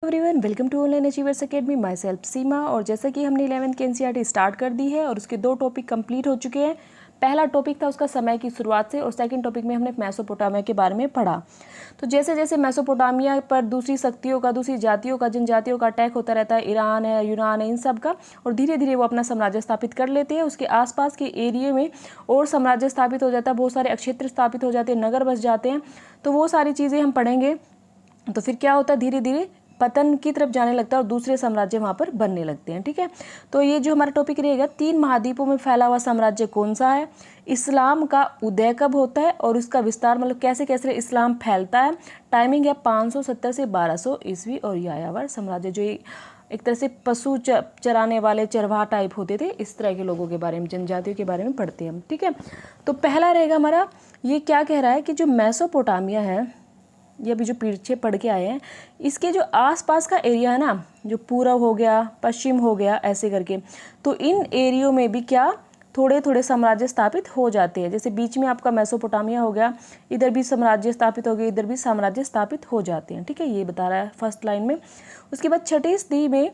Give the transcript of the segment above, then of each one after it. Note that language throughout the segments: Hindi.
Everyone, welcome to online achievers academy. Myself Seema. और जैसा कि हमने 11th की एनसीईआरटी स्टार्ट कर दी है और उसके 2 टॉपिक कंप्लीट हो चुके हैं। पहला टॉपिक था उसका समय की शुरुआत से, और सेकंड टॉपिक में हमने मेसोपोटामिया के बारे में पढ़ा। तो जैसे जैसे मेसोपोटामिया पर दूसरी शक्तियों का, दूसरी जातियों का, जनजातियों का अटैक होता रहता है, ईरान है, यूनान है, इन सब का, और धीरे धीरे वो अपना साम्राज्य स्थापित कर लेते हैं। उसके आसपास के एरिया में और साम्राज्य स्थापित हो जाता है, बहुत सारे अक्षेत्र स्थापित हो जाते हैं, नगर बस जाते हैं। तो वो सारी चीज़ें हम पढ़ेंगे। तो फिर क्या होता है, धीरे धीरे पतन की तरफ जाने लगता है और दूसरे साम्राज्य वहाँ पर बनने लगते हैं। ठीक है, तो ये जो हमारा टॉपिक रहेगा, 3 महाद्वीपों में फैला हुआ साम्राज्य कौन सा है, इस्लाम का उदय कब होता है और उसका विस्तार, मतलब कैसे कैसे इस्लाम फैलता है। टाइमिंग है 570 से 1200 ईस्वी। और यायावर साम्राज्य, जो एक तरह से पशु चराने वाले चरवाहा टाइप होते थे, इस तरह के लोगों के बारे में, जनजातियों के बारे में पढ़ते हैं हम। ठीक है, तो पहला रहेगा हमारा, ये क्या कह रहा है कि जो मेसोपोटामिया है, ये अभी जो पीछे पढ़ के आए हैं, इसके जो आसपास का एरिया है ना, जो पूर्व हो गया, पश्चिम हो गया, ऐसे करके, तो इन एरियो में भी क्या थोड़े थोड़े साम्राज्य स्थापित हो जाते हैं। जैसे बीच में आपका मेसोपोटामिया हो गया, इधर भी साम्राज्य स्थापित हो गए, इधर भी साम्राज्य स्थापित हो जाते हैं। ठीक है, ये बता रहा है फर्स्ट लाइन में। उसके बाद 6ठी सदी में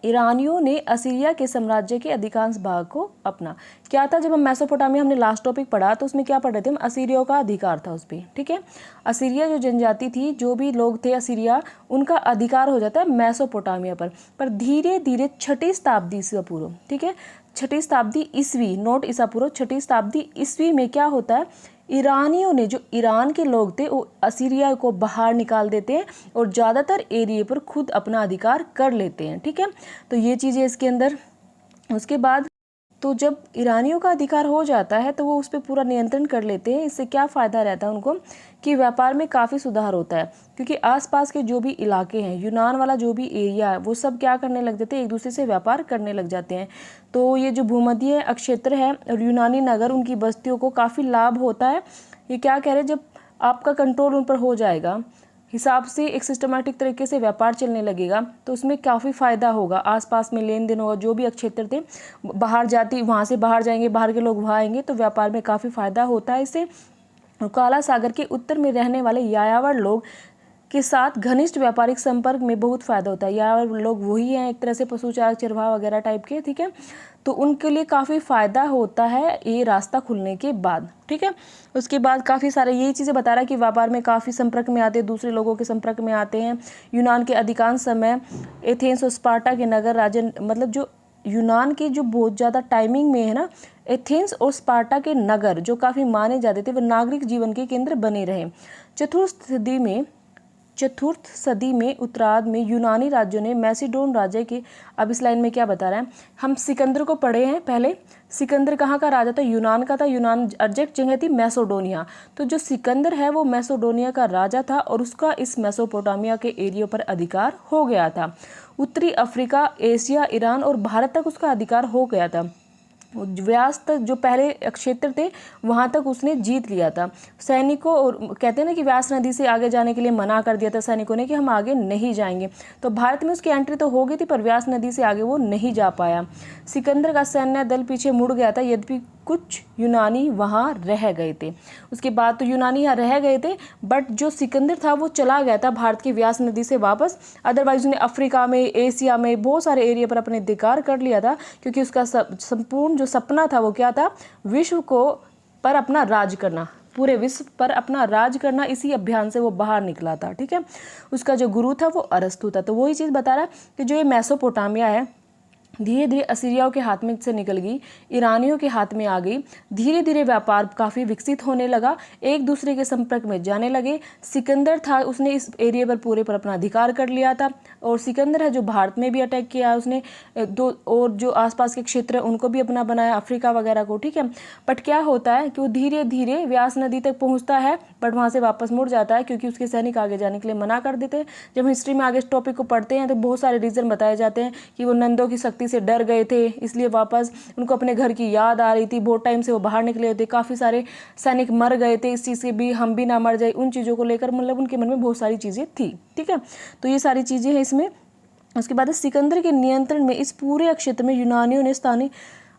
ईरानियों ने असीरिया के साम्राज्य के अधिकांश भाग को अपना। क्या था, जब हम मेसोपोटामिया हमने लास्ट टॉपिक पढ़ा तो उसमें क्या पढ़ रहे थे हम, असीरियों का अधिकार था उस पर। ठीक है, असीरिया जो जनजाति थी, जो भी लोग थे असीरिया, उनका अधिकार हो जाता है मेसोपोटामिया पर धीरे धीरे 6ठी शताब्दी ईसा पूर्व, ठीक है, 6ठी शताब्दी ईस्वी, नोट ईसा पूर्व, 6ठी शताब्दी ईस्वी में क्या होता है, ईरानियों ने, जो ईरान के लोग थे, वो असीरिया को बाहर निकाल देते हैं और ज़्यादातर एरिया पर खुद अपना अधिकार कर लेते हैं। ठीक है, तो ये चीज़ें इसके अंदर। उसके बाद तो जब ईरानियों का अधिकार हो जाता है तो वो उस पर पूरा नियंत्रण कर लेते हैं। इससे क्या फ़ायदा रहता है उनको, कि व्यापार में काफ़ी सुधार होता है, क्योंकि आसपास के जो भी इलाके हैं, यूनान वाला जो भी एरिया है, वो सब क्या करने लग जाते हैं, एक दूसरे से व्यापार करने लग जाते हैं। तो ये जो भूमध्य क्षेत्र है और यूनानी नगर, उनकी बस्तियों को काफ़ी लाभ होता है। ये क्या कह रहे हैं, जब आपका कंट्रोल उन पर हो जाएगा, हिसाब से एक सिस्टमेटिक तरीके से व्यापार चलने लगेगा, तो उसमें काफ़ी फ़ायदा होगा, आसपास में लेन देन होगा। जो भी क्षेत्र थे, बाहर जाती, वहाँ से बाहर जाएंगे, बाहर के लोग वहाँ आएंगे, तो व्यापार में काफ़ी फ़ायदा होता है इससे। और काला सागर के उत्तर में रहने वाले यायावर लोग के साथ घनिष्ठ व्यापारिक संपर्क में बहुत फ़ायदा होता है। यायावर लोग वही हैं, एक तरह से पशुचारक, चरवाहा वगैरह टाइप के। ठीक है, तो उनके लिए काफ़ी फ़ायदा होता है ये रास्ता खुलने के बाद। ठीक है, उसके बाद काफ़ी सारे यही चीज़ें बता रहा है कि व्यापार में काफ़ी संपर्क में आते हैं, दूसरे लोगों के संपर्क में आते हैं। यूनान के अधिकांश समय एथेंस और स्पार्टा के नगर राजन, मतलब जो यूनान के जो बहुत ज़्यादा टाइमिंग में है ना, एथेंस और स्पार्टा के नगर जो काफ़ी माने जाते थे, वो नागरिक जीवन के केंद्र बने रहे। चतुर्थ सदी में उत्तरार्ध में यूनानी राज्यों ने मैसिडोन राज्य के, अब इस लाइन में क्या बता रहा है, हम सिकंदर को पढ़े हैं पहले। सिकंदर कहाँ का राजा था, यूनान का था। यूनान एग्जैक्ट जगह थी मैसोडोनिया। तो जो सिकंदर है वो मैसोडोनिया का राजा था और उसका इस मेसोपोटामिया के एरिया पर अधिकार हो गया था। उत्तरी अफ्रीका, एशिया, ईरान और भारत तक उसका अधिकार हो गया था। व्यास तक जो पहले क्षेत्र थे वहाँ तक उसने जीत लिया था। सैनिकों, और कहते हैं ना कि व्यास नदी से आगे जाने के लिए मना कर दिया था सैनिकों ने कि हम आगे नहीं जाएंगे। तो भारत में उसकी एंट्री तो हो गई थी, पर व्यास नदी से आगे वो नहीं जा पाया। सिकंदर का सैन्य दल पीछे मुड़ गया था, यद्यपि कुछ यूनानी वहाँ रह गए थे। उसके बाद तो यूनानी यहाँ रह गए थे, बट जो सिकंदर था वो चला गया था भारत की व्यास नदी से वापस। अदरवाइज उसने अफ्रीका में, एशिया में बहुत सारे एरिया पर अपने अधिकार कर लिया था, क्योंकि उसका संपूर्ण जो सपना था वो क्या था, विश्व को पर अपना राज करना, पूरे विश्व पर अपना राज करना। इसी अभियान से वो बाहर निकला था। ठीक है, उसका जो गुरु था वो अरस्तु था। तो वही चीज़ बता रहा है कि जो ये मेसोपोटामिया है, धीरे धीरे असीरियाओं के हाथ में से निकल गई, ईरानियों के हाथ में आ गई। धीरे धीरे व्यापार काफ़ी विकसित होने लगा, एक दूसरे के संपर्क में जाने लगे। सिकंदर था, उसने इस एरिया पर पूरे पर अपना अधिकार कर लिया था। और सिकंदर है जो भारत में भी अटैक किया उसने, दो और जो आसपास के क्षेत्र हैं उनको भी अपना बनाया, अफ्रीका वगैरह को। ठीक है, बट क्या होता है कि वो धीरे धीरे व्यास नदी तक पहुँचता है, बट वहाँ से वापस मुड़ जाता है, क्योंकि उसके सैनिक आगे जाने के लिए मना कर देते हैं। जब हिस्ट्री में आगे इस टॉपिक को पढ़ते हैं तो बहुत सारे रीज़न बताए जाते हैं कि वो नंदों की शक्ति से डर गए थे, इसलिए वापस उनको अपने घर की याद आ रही थी, बहुत टाइम से वो बाहर निकले थे, काफ़ी सारे सैनिक मर गए थे, इस चीज़ से भी हम भी ना मर जाए, उन चीज़ों को लेकर मतलब उनके मन में बहुत सारी चीज़ें थी। ठीक है, तो ये सारी चीज़ें हैं इसमें। उसके बाद सिकंदर के नियंत्रण में इस पूरे क्षेत्र में यूनानियों ने स्थानीय,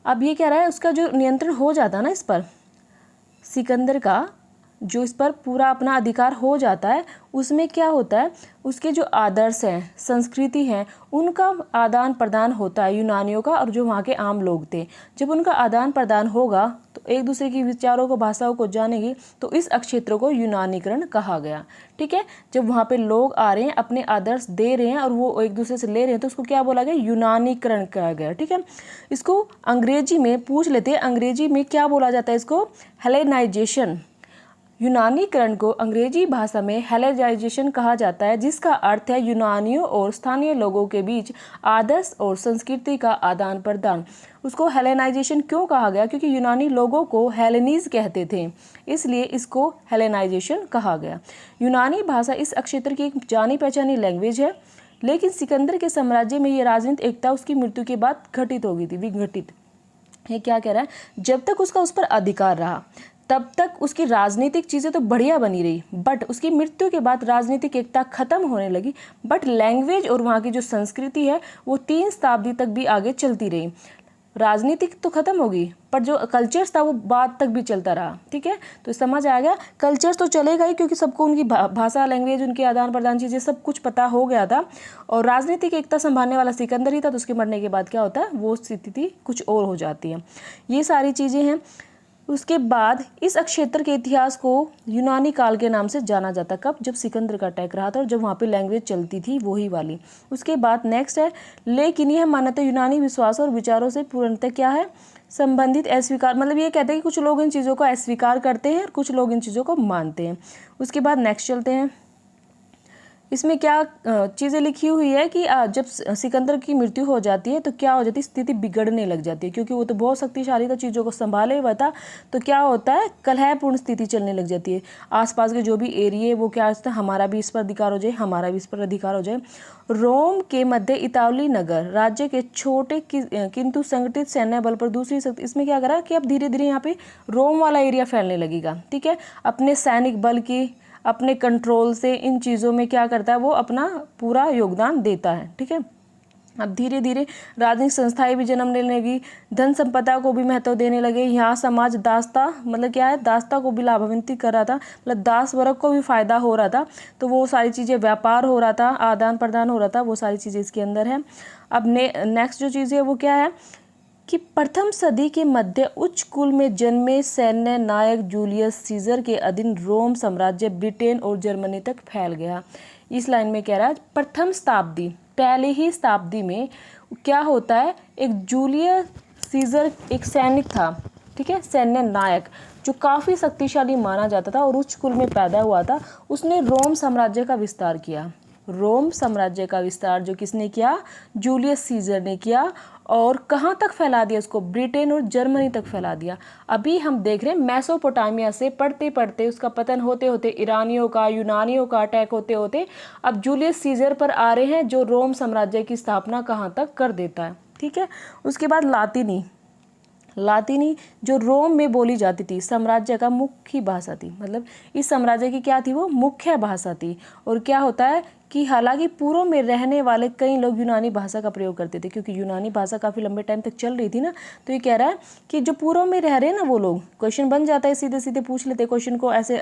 अब ये कह रहा है उसका जो नियंत्रण हो जाता ना इस पर, सिकंदर का जो इस पर पूरा अपना अधिकार हो जाता है, उसमें क्या होता है, उसके जो आदर्श हैं, संस्कृति हैं, उनका आदान प्रदान होता है यूनानियों का और जो वहाँ के आम लोग थे। जब उनका आदान प्रदान होगा तो एक दूसरे की विचारों को, भाषाओं को जानेगी, तो इस अक्षेत्र को यूनानीकरण कहा गया। ठीक है, जब वहाँ पे लोग आ रहे हैं, अपने आदर्श दे रहे हैं और वो एक दूसरे से ले रहे हैं, तो उसको क्या बोला गया, यूनानीकरण कहा गया। ठीक है, इसको अंग्रेजी में पूछ लेते हैं, अंग्रेजी में क्या बोला जाता है, इसको हेलेनाइजेशन। यूनानीकरण को अंग्रेजी भाषा में हेलेनाइजेशन कहा जाता है, जिसका अर्थ है यूनानियों और स्थानीय लोगों के बीच आदर्श और संस्कृति का आदान प्रदान। उसको हेलेनाइजेशन क्यों कहा गया, क्योंकि यूनानी लोगों को हेलेनीज कहते थे, इसलिए इसको हेलेनाइजेशन कहा गया। यूनानी भाषा इस क्षेत्र की एक जानी पहचानी लैंग्वेज है, लेकिन सिकंदर के साम्राज्य में ये राजनीतिक एकता उसकी मृत्यु के बाद घटित हो गई थी, विघटित। ये क्या कह रहा है, जब तक उसका उस पर अधिकार रहा तब तक उसकी राजनीतिक चीज़ें तो बढ़िया बनी रही, बट उसकी मृत्यु के बाद राजनीतिक एकता खत्म होने लगी, बट लैंग्वेज और वहाँ की जो संस्कृति है वो 3 शताब्दी तक भी आगे चलती रही। राजनीतिक तो खत्म होगी, पर जो कल्चर्स था वो बाद तक भी चलता रहा। ठीक है, तो समझ आ गया, कल्चर्स तो चलेगा ही, क्योंकि सबको उनकी भाषा, लैंग्वेज, उनके आदान प्रदान चीज़ें सब कुछ पता हो गया था, और राजनीतिक एकता संभालने वाला सिकंदर ही था। तो उसके मरने के बाद क्या होता है, वो स्थिति कुछ और हो जाती है। ये सारी चीज़ें हैं। उसके बाद इस क्षेत्र के इतिहास को यूनानी काल के नाम से जाना जाता। कब, जब सिकंदर का अटैक रहा था और जब वहाँ पे लैंग्वेज चलती थी वही वाली। उसके बाद नेक्स्ट है, लेकिन यह मान्यता यूनानी विश्वास और विचारों से पूर्णतः क्या है, संबंधित, अस्वीकार। मतलब ये कहते हैं कि कुछ लोग इन चीज़ों को अस्वीकार करते हैं और कुछ लोग इन चीज़ों को मानते हैं। उसके बाद नेक्स्ट चलते हैं, इसमें क्या चीज़ें लिखी हुई है कि जब सिकंदर की मृत्यु हो जाती है तो क्या हो जाती है, स्थिति बिगड़ने लग जाती है, क्योंकि वो तो बहुत शक्तिशाली था, चीज़ों को संभाले हुआ था। तो क्या होता है, कलहपूर्ण स्थिति चलने लग जाती है। आसपास के जो भी एरिया वो क्या होता है, हमारा भी इस पर अधिकार हो जाए, हमारा भी इस पर अधिकार हो जाए। रोम के मध्य इतालवी नगर राज्य के छोटे किंतु संगठित सैन्य बल पर दूसरी शक्ति, इसमें क्या करा कि अब धीरे धीरे यहाँ पे रोम वाला एरिया फैलने लगेगा। ठीक है, अपने सैनिक बल की, अपने कंट्रोल से इन चीज़ों में क्या करता है, वो अपना पूरा योगदान देता है। ठीक है, अब धीरे धीरे राजनीतिक संस्थाएं भी जन्म लेने लगी, धन संपदा को भी महत्व देने लगे। यहाँ समाज दासता, मतलब क्या है, दासता को भी लाभान्वित कर रहा था, मतलब दास वर्ग को भी फायदा हो रहा था। तो वो सारी चीज़ें, व्यापार हो रहा था, आदान प्रदान हो रहा था, वो सारी चीज़ें इसके अंदर है। अब नेक्स्ट जो चीज़ है वो क्या है कि प्रथम सदी के मध्य उच्च कुल में जन्मे सैन्य नायक जूलियस सीजर के अधीन रोम साम्राज्य ब्रिटेन और जर्मनी तक फैल गया। इस लाइन में कह रहा है प्रथम शताब्दी, पहले ही शताब्दी में क्या होता है, एक जूलियस सीजर एक सैनिक था। ठीक है, सैन्य नायक जो काफ़ी शक्तिशाली माना जाता था और उच्च कुल में पैदा हुआ था, उसने रोम साम्राज्य का विस्तार किया। रोम साम्राज्य का विस्तार जो किसने किया, जूलियस सीजर ने किया। और कहाँ तक फैला दिया उसको, ब्रिटेन और जर्मनी तक फैला दिया। अभी हम देख रहे हैं मेसोपोटामिया से पढ़ते पढ़ते उसका पतन होते होते, ईरानियों का, यूनानियों का अटैक होते होते अब जूलियस सीजर पर आ रहे हैं, जो रोम साम्राज्य की स्थापना कहाँ तक कर देता है। ठीक है, उसके बाद लातीनी जो रोम में बोली जाती थी, साम्राज्य का मुख्य भाषा थी, मतलब इस साम्राज्य की क्या थी, वो मुख्य भाषा थी। और क्या होता है कि हालांकि पूर्व में रहने वाले कई लोग यूनानी भाषा का प्रयोग करते थे, क्योंकि यूनानी भाषा काफ़ी लंबे टाइम तक चल रही थी ना। तो ये कह रहा है कि जो पूर्व में रह रहे हैं ना वो लोग, क्वेश्चन बन जाता है, सीधे सीधे पूछ लेते क्वेश्चन को ऐसे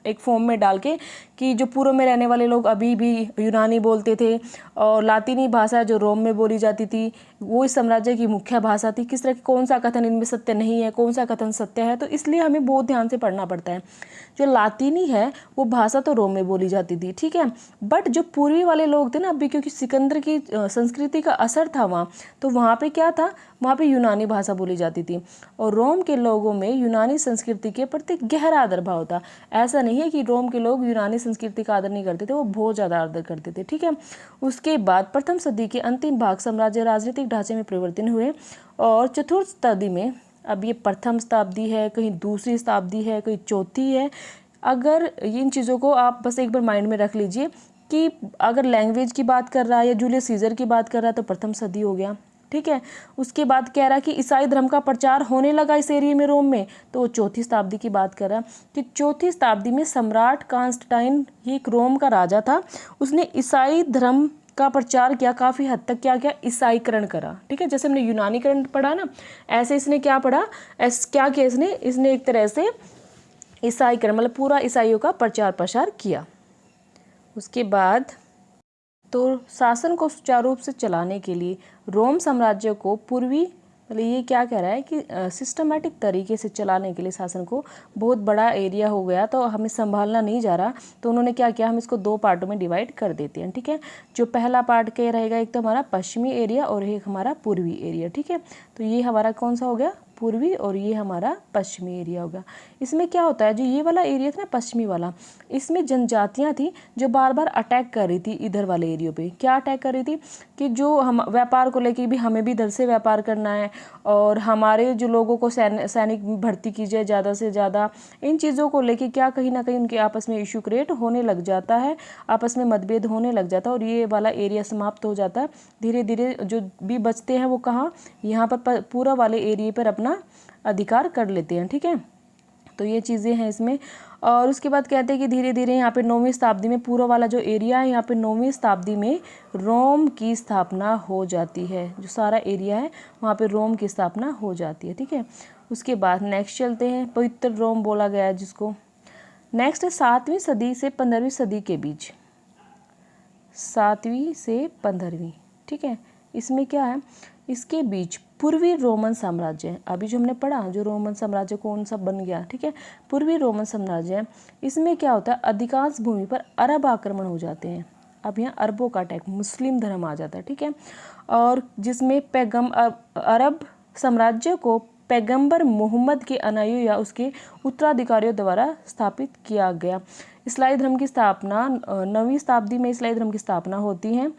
एक फॉर्म में डाल के कि जो पूर्व में रहने वाले लोग अभी भी यूनानी बोलते थे, और लातीनी भाषा जो रोम में बोली जाती थी वो इस साम्राज्य की मुख्य भाषा थी। किस तरह, कौन सा कथन इनमें सत्य नहीं है, कौन सा कथन सत्य है, तो इसलिए हमें बहुत ध्यान से पढ़ना पड़ता है। जो लातीनी है वो भाषा तो रोम में बोली जाती थी, ठीक है, बट जो पूर्वी वाले लोग थे ना, अभी क्योंकि सिकंदर की संस्कृति का असर था वहाँ, तो वहाँ पे क्या था, वहाँ पे यूनानी भाषा बोली जाती थी। और रोम के लोगों में यूनानी संस्कृति के प्रति गहरा आदर भाव था। ऐसा नहीं है कि रोम के लोग यूनानी संस्कृति का आदर नहीं करते थे, वो बहुत ज़्यादा आदर करते थे। ठीक है, उसके बाद प्रथम सदी के अंतिम भाग साम्राज्य राजनीतिक ढांचे में परिवर्तन हुए, और चतुर्थ शताब्दी में, अब ये प्रथम शताब्दी है, कहीं दूसरी शताब्दी है, कहीं चौथी है। अगर इन चीज़ों को आप बस एक बार माइंड में रख लीजिए कि अगर लैंग्वेज की बात कर रहा है या जूलियस सीजर की बात कर रहा है तो प्रथम सदी हो गया। ठीक है, उसके बाद कह रहा है कि ईसाई धर्म का प्रचार होने लगा इस एरिया में रोम में, तो वो चौथी शताब्दी की बात कर रहा है कि चौथी शताब्दी में सम्राट कॉन्स्टेंटाइन, ये एक रोम का राजा था, उसने ईसाई धर्म का प्रचार किया, काफ़ी हद तक क्या किया, ईसाईकरण करा। ठीक है, जैसे हमने यूनानीकरण पढ़ा ना, ऐसे इसने क्या पढ़ा, क्या किया इसने एक तरह से ईसाईकरण मतलब पूरा ईसाइयों का प्रचार प्रसार किया। उसके बाद तो शासन को सुचारू रूप से चलाने के लिए रोम साम्राज्य को पूर्वी मतलब ये क्या कह रहा है कि सिस्टमेटिक तरीके से चलाने के लिए शासन को बहुत बड़ा एरिया हो गया तो हमें संभालना नहीं जा रहा, तो उन्होंने क्या किया, हम इसको 2 पार्टों में डिवाइड कर देते हैं। ठीक है, जो पहला पार्ट क्या रहेगा, एक तो हमारा पश्चिमी एरिया और एक हमारा पूर्वी एरिया। ठीक है, तो ये हमारा कौन सा हो गया, पूर्वी, और ये हमारा पश्चिमी एरिया होगा। इसमें क्या होता है, जो ये वाला एरिया था ना पश्चिमी वाला, इसमें जनजातियां थी जो बार बार अटैक कर रही थी इधर वाले एरियो पे। क्या अटैक कर रही थी कि जो हम व्यापार को लेके भी हमें भी इधर से व्यापार करना है और हमारे जो लोगों को सैनिक भर्ती की जाए ज़्यादा से ज़्यादा, इन चीज़ों को लेके क्या कहीं ना कहीं उनके आपस में इशू क्रिएट होने लग जाता है, आपस में मतभेद होने लग जाता है और ये वाला एरिया समाप्त हो जाता है। धीरे धीरे जो भी बचते हैं वो कहाँ, यहाँ पर पूरा वाले एरिया पर अपना अधिकार कर लेते हैं। ठीक है, तो ये चीज़ें हैं इसमें। और उसके बाद कहते हैं कि धीरे धीरे यहाँ पे 9वीं शताब्दी में पूरा वाला जो एरिया है यहाँ पे 9वीं शताब्दी में रोम की स्थापना हो जाती है। जो सारा एरिया है वहाँ पे रोम की स्थापना हो जाती है। ठीक है, उसके बाद नेक्स्ट चलते हैं, पवित्र रोम बोला गया है जिसको। नेक्स्ट है 7वीं सदी से 15वीं सदी के बीच, 7वीं से 15वीं। ठीक है, इसमें क्या है, इसके बीच पूर्वी रोमन साम्राज्य है। अभी जो हमने पढ़ा जो रोमन साम्राज्य कौन सा बन गया, ठीक है, पूर्वी रोमन साम्राज्य है। इसमें क्या होता है, अधिकांश भूमि पर अरब आक्रमण हो जाते हैं। अब यहाँ अरबों का अटैक, मुस्लिम धर्म आ जाता है। ठीक है, और जिसमें अरब साम्राज्य को पैगंबर मोहम्मद के अनुयायियों या उसके उत्तराधिकारियों द्वारा स्थापित किया गया। इस्लामी धर्म की स्थापना 9वीं शताब्दी में इस्लामी धर्म की स्थापना होती है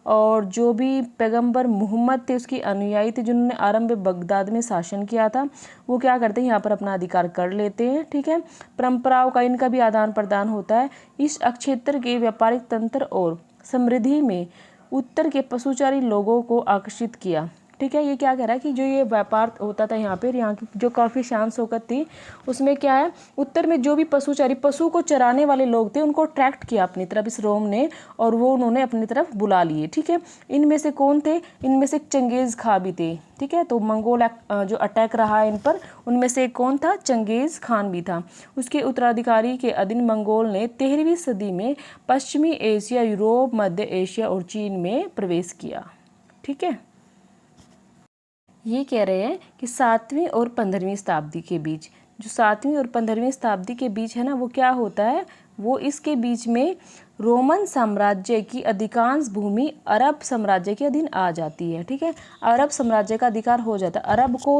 और जो भी पैगंबर मोहम्मद थे उसके अनुयायी थे जिन्होंने आरंभ में बगदाद में शासन किया था, वो क्या करते हैं, यहाँ पर अपना अधिकार कर लेते हैं। ठीक है, परंपराओं का इनका भी आदान प्रदान होता है। इस क्षेत्र के व्यापारिक तंत्र और समृद्धि में उत्तर के पशुचारी लोगों को आकर्षित किया। ठीक है, ये क्या कह रहा है कि जो ये व्यापार होता था यहाँ पर, यहाँ की जो काफ़ी शान शौकत थी, उसमें क्या है, उत्तर में जो भी पशुचारी पशु को चराने वाले लोग थे उनको अट्रैक्ट किया अपनी तरफ इस रोम ने और वो उन्होंने अपनी तरफ बुला लिए। ठीक है, इनमें से कौन थे, इनमें से चंगेज़ खां भी थे। ठीक है, तो मंगोल जो अटैक रहा है इन पर, उनमें से कौन था, चंगेज़ खान भी था। उसके उत्तराधिकारी के अधीन मंगोल ने 13वीं सदी में पश्चिमी एशिया, यूरोप, मध्य एशिया और चीन में प्रवेश किया। ठीक है, ये कह रहे हैं कि 7वीं और 15वीं शताब्दी के बीच, जो 7वीं और 15वीं शताब्दी के बीच है ना, वो क्या होता है, वो इसके बीच में रोमन साम्राज्य की अधिकांश भूमि अरब साम्राज्य के अधीन आ जाती है। ठीक है, अरब साम्राज्य का अधिकार हो जाता है।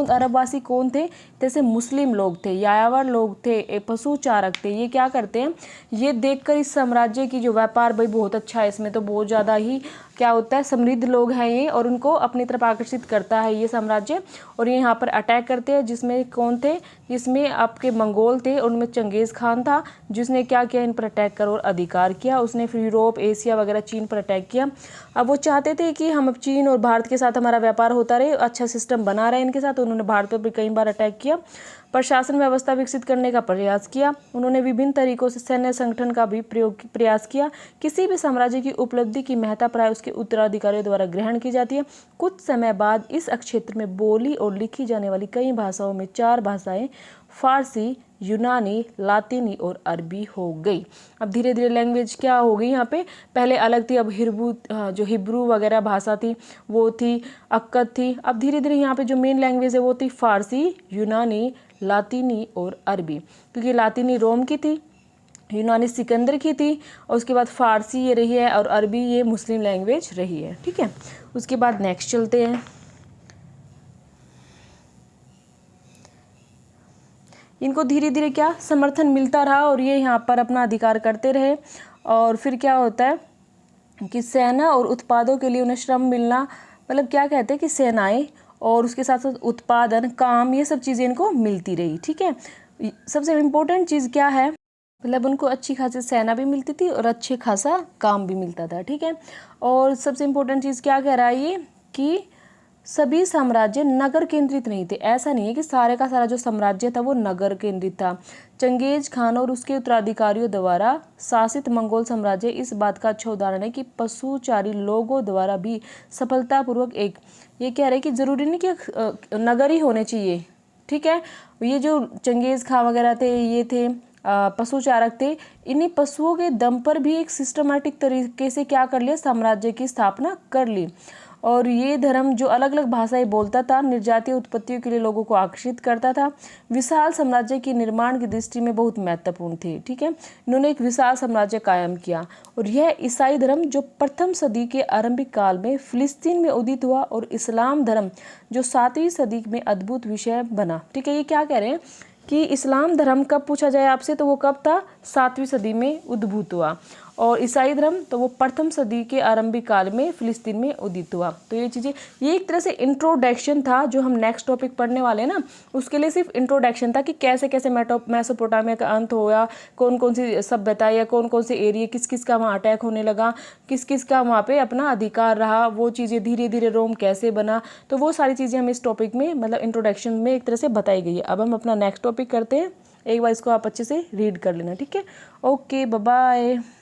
अरबवासी कौन थे, जैसे मुस्लिम लोग थे, यायावर लोग थे, पशु चारक थे। ये क्या करते हैं, ये देखकर इस साम्राज्य की जो व्यापार भाई बहुत अच्छा है, इसमें तो बहुत ज़्यादा ही क्या होता है, समृद्ध लोग हैं ये, और उनको अपनी तरफ आकर्षित करता है ये साम्राज्य, और ये यहाँ पर अटैक करते हैं। जिसमें कौन थे, जिसमें आपके मंगोल थे, उनमें चंगेज़ खान था जिसने क्या किया, इन पर अटैक कर और अधिकार किया। उसने फिर यूरोप, एशिया वगैरह चीन पर अटैक किया। अब वो चाहते थे कि हम चीन और भारत के साथ हमारा व्यापार होता रहे, अच्छा सिस्टम बना रहे इनके साथ। उन्होंने भारत पर भी कई बार अटैक किया, प्रशासन व्यवस्था विकसित करने का प्रयास किया। उन्होंने विभिन्न तरीकों से सैन्य संगठन का भी प्रयास किया। किसी भी साम्राज्य की उपलब्धि की महत्ता प्राय उसके उत्तराधिकारियों द्वारा ग्रहण की जाती है। कुछ समय बाद इस क्षेत्र में बोली और लिखी जाने वाली कई भाषाओं में 4 भाषाएं फारसी, यूनानी, लातिनी और अरबी हो गई। अब धीरे धीरे लैंग्वेज क्या हो गई यहाँ पे, पहले अलग थी, अब जो हिब्रू वगैरह भाषा थी वो थी, अक्कद थी। अब धीरे धीरे यहाँ पे जो मेन लैंग्वेज है वो थी फारसी, यूनानी, लातिनी और अरबी, क्योंकि लातिनी रोम की थी, यूनानी सिकंदर की थी, और उसके बाद फारसी ये रही है, और अरबी ये मुस्लिम लैंग्वेज रही है। ठीक है, उसके बाद नेक्स्ट चलते हैं। इनको धीरे धीरे क्या समर्थन मिलता रहा और ये यहाँ पर अपना अधिकार करते रहे। और फिर क्या होता है कि सेना और उत्पादों के लिए उन्हें श्रम मिलना, मतलब क्या कहते हैं कि सेनाएं और उसके साथ साथ उत्पादन, काम, ये सब चीज़ें इनको मिलती रही। ठीक है, सबसे इम्पोर्टेंट चीज़ क्या है, मतलब उनको अच्छी खासी सेना भी मिलती थी और अच्छे खासा काम भी मिलता था। ठीक है, और सबसे इम्पोर्टेंट चीज़ क्या कह रहा है ये, कि सभी साम्राज्य नगर केंद्रित नहीं थे। ऐसा नहीं है कि सारे का सारा जो साम्राज्य था वो नगर केंद्रित था। चंगेज खान और उसके उत्तराधिकारियों द्वारा शासित मंगोल साम्राज्य इस बात का अच्छा उदाहरण है कि पशुचारी लोगों द्वारा भी सफलतापूर्वक एक, ये कह रहे हैं कि जरूरी नहीं कि नगर ही होने चाहिए। ठीक है, ये जो चंगेज खान वगैरह थे, ये थे पशु चारक थे। इन्हीं पशुओं के दम पर भी एक सिस्टमैटिक तरीके से क्या कर लिया, साम्राज्य की स्थापना कर ली। और ये धर्म जो अलग अलग भाषाएं बोलता था, निर्जातीय उत्पत्तियों के लिए लोगों को आकर्षित करता था, विशाल साम्राज्य के निर्माण की दृष्टि में बहुत महत्वपूर्ण थे। ठीक है, इन्होंने एक विशाल साम्राज्य कायम किया। और यह ईसाई धर्म जो प्रथम सदी के आरंभिक काल में फिलिस्तीन में उदित हुआ और इस्लाम धर्म जो 7वीं सदी में अद्भुत विषय बना। ठीक है, ये क्या कह रहे हैं कि इस्लाम धर्म कब पूछा जाए आपसे तो वो कब था, 7वीं सदी में उद्भूत हुआ। और ईसाई धर्म तो वो प्रथम सदी के आरंभिक काल में फिलिस्तीन में उदित हुआ। तो ये चीज़ें, ये एक तरह से इंट्रोडक्शन था। जो हम नेक्स्ट टॉपिक पढ़ने वाले हैं ना, उसके लिए सिर्फ इंट्रोडक्शन था कि कैसे कैसे मेसोपोटामिया का अंत होया, कौन कौन सी सभ्यता या कौन कौन से एरिया किस किस का वहाँ अटैक होने लगा, किस किस का वहाँ पे अपना अधिकार रहा, वो चीज़ें धीरे धीरे रोम कैसे बना। तो वो सारी चीज़ें हम इस टॉपिक में मतलब इंट्रोडक्शन में एक तरह से बताई गई है। अब हम अपना नेक्स्ट टॉपिक करते हैं। एक बार इसको आप अच्छे से रीड कर लेना। ठीक है, ओके, बाय बाय।